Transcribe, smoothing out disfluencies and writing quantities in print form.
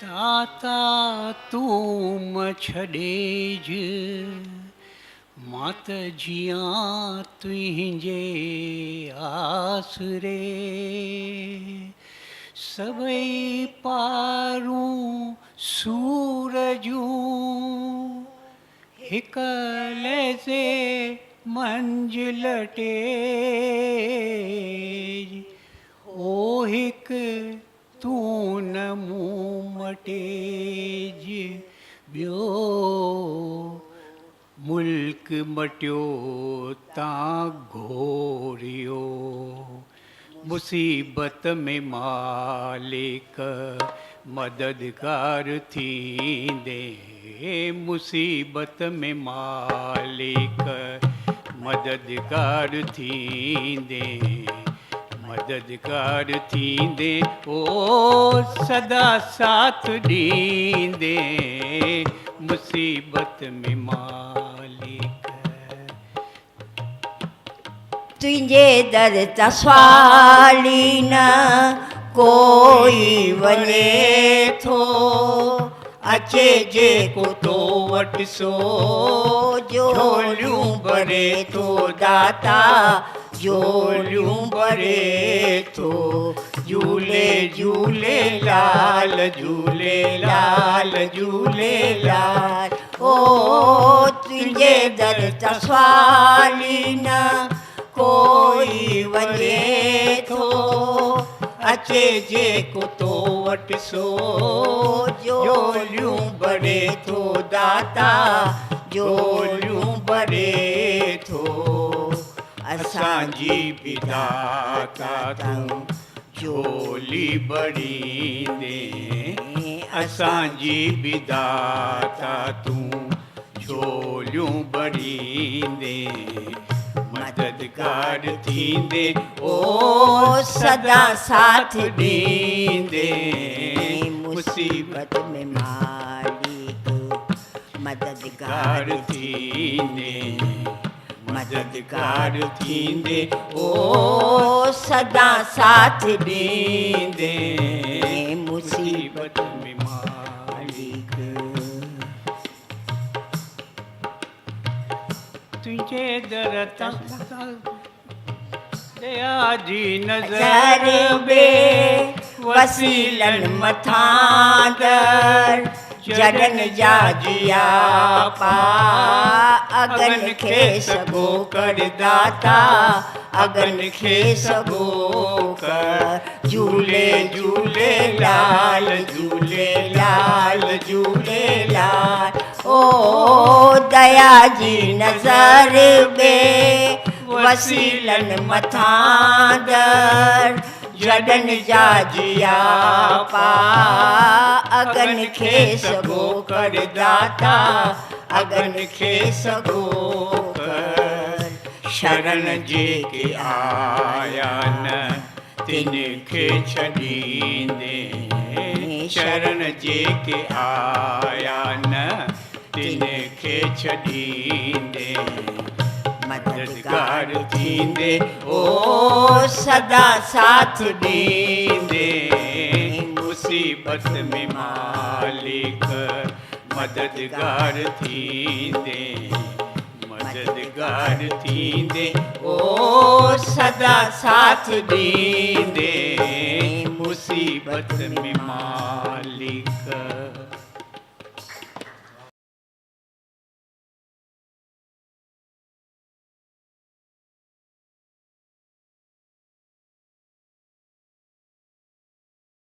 दाता तूं मछड़ेज मात जियां तुंहिंजे आसरे सभई पारूं सूरजूं हिक लहज़े मंजिल टे ओ हिक तूं न मूं मटेज ॿियो मुल्क मटियो तां घोरियो मुसीबत में मालिक मददगार थींदे मुसीबत में मालिक मददगार थींदे मददगार थींदे ओ सदा साथ ॾींदे मुसीबत में मालिक तुंहिंजे दर तां सवाली न कोई वञे थो अचे जेको तो वटि सो झोलियूं भरे थो दाता झोलियूं भरे थो झूले झूले लाल झूले लाल झूले लाल ओ तुंहिंजे दर तां सवाली न कोई वञे थो अचे जेको तो वटि सो झोलियूं भरे थो दाता झोलियूं भरे थो असांजी बि दाता तूं झोली भरींदे असांजी बि दाता तूं झोलियूं भरींदे मददगार थींदे ओ सदा साथ ॾींदे मुसीबत में मालिक मददगार थींदे मददगार थींदे ओ सदा साथ ॾींदे मुसीबत में मालिक तुंहिंजे दर तां दया जी नज़र में वसीलन मथां दर जडन जा जिया पा अगन खे सगो कर दाता अगन खे सगो कर झूले झूले लाल झूले लाल झूले लाल ओ दया जी नज़र में वसीलन मथां दर जडन जा जिया पा अगन खे सगो कर दाता अगन खे सगो कर शरण जेके आया न तिन खे छॾींदे शरण जेके आया न तिन खे छॾींदे मददगार थींदे ओ सदा साथ ॾींदे मुसीबत में मालिक मददगार थींदे मददगार थींदे ओ सदा साथ ॾींदे मुसीबत में मालिक